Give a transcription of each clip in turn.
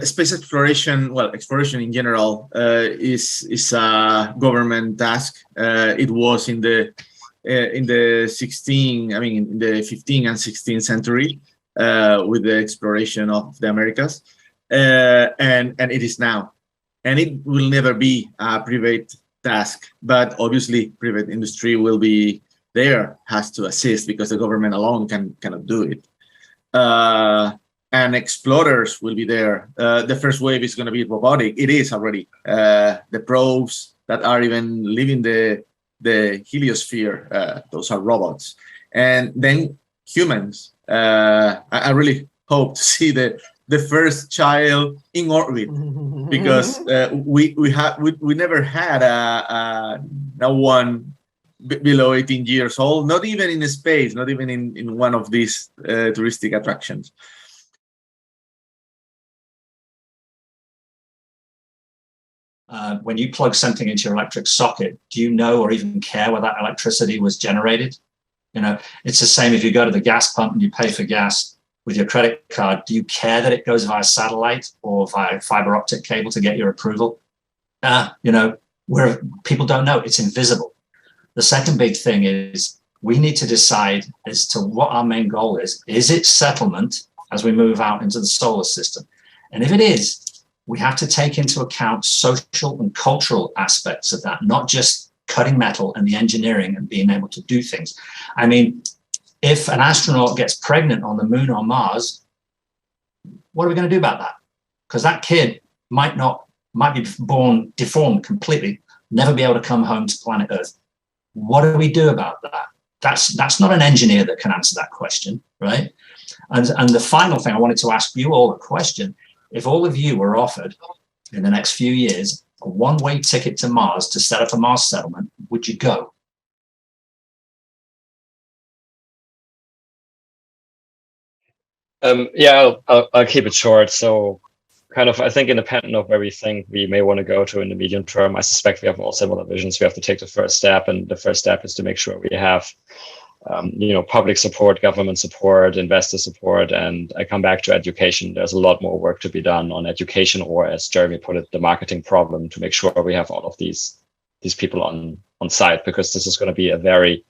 space exploration, well, exploration in general, is a government task. It was in the 16, I mean, in the 15th and 16th century, with the exploration of the Americas, and it is now, and it will never be a private task. But obviously, private industry will be there, has to assist, because the government alone cannot do it. And explorers will be there. The first wave is going to be robotic. It is already. The probes that are even leaving the heliosphere, those are robots. And then humans. I really hope to see the first child in orbit, because we never had no one below 18 years old, not even in space, not even in one of these touristic attractions. When you plug something into your electric socket, do you know or even care where that electricity was generated? You know, it's the same if you go to the gas pump and you pay for gas with your credit card. Do you care that it goes via satellite or via fiber optic cable to get your approval? You know, where people don't know, it's invisible. The second big thing is we need to decide as to what our main goal is. Is it settlement as we move out into the solar system? And if it is, we have to take into account social and cultural aspects of that, not just cutting metal and the engineering and being able to do things. I mean, if an astronaut gets pregnant on the moon or Mars, what are we going to do about that? Because that kid might be born deformed completely, never be able to come home to planet Earth. What do we do about that? That's not an engineer that can answer that question, right? And the final thing, I wanted to ask you all a question. If all of you were offered in the next few years a one-way ticket to Mars to set up a Mars settlement, would you go? Yeah, I'll keep it short. So kind of, I think independent of where we think we may want to go to in the medium term, I suspect we have all similar visions. We have to take the first step, and the first step is to make sure we have public support, government support, investor support. And I come back to education. There's a lot more work to be done on education, or as Jeremy put it, the marketing problem, to make sure we have all of these people on site, because this is going to be a very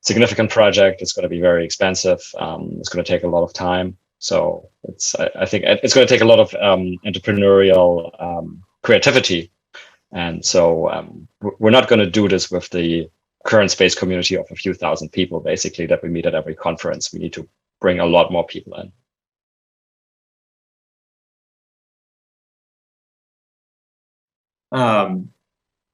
significant project. It's going to be very expensive. It's going to take a lot of time. So I think it's going to take a lot of entrepreneurial creativity. And so we're not going to do this with the current space community of a few thousand people, basically, that we meet at every conference. We need to bring a lot more people in.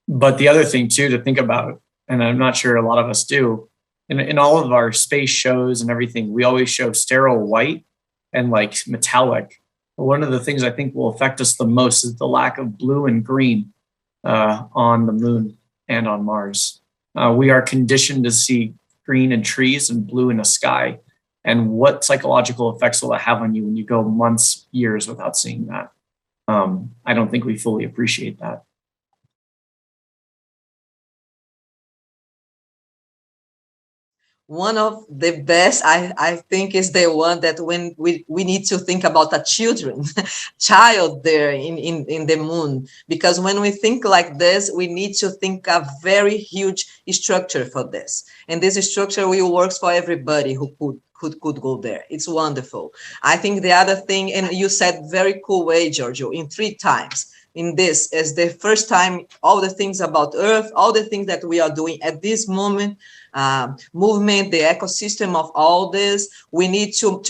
But the other thing too to think about, and I'm not sure a lot of us do, in all of our space shows and everything, we always show sterile white and like metallic. But one of the things I think will affect us the most is the lack of blue and green on the moon and on Mars. We are conditioned to see green in trees and blue in the sky. And what psychological effects will that have on you when you go months, years without seeing that? I don't think we fully appreciate that. One of the best, I think, is the one that when we need to think about a child there in the moon, because when we think like this, we need to think a very huge structure for this, and this structure will work for everybody who could go there. It's wonderful. I think the other thing, and you said very cool way, Giorgio, in 3 times. In this as the first time, all the things about Earth, all the things that we are doing at this moment, movement, the ecosystem of all this, we need to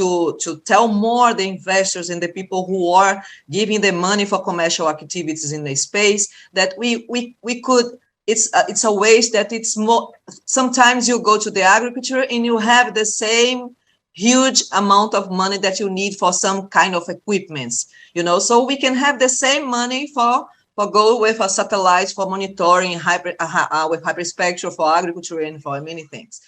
tell more the investors and the people who are giving the money for commercial activities in the space that we could. It's a waste that it's more. Sometimes you go to the agriculture and you have the same huge amount of money that you need for some kind of equipments, so we can have the same money for go with a satellite for monitoring with hyperspectral for agriculture and for many things.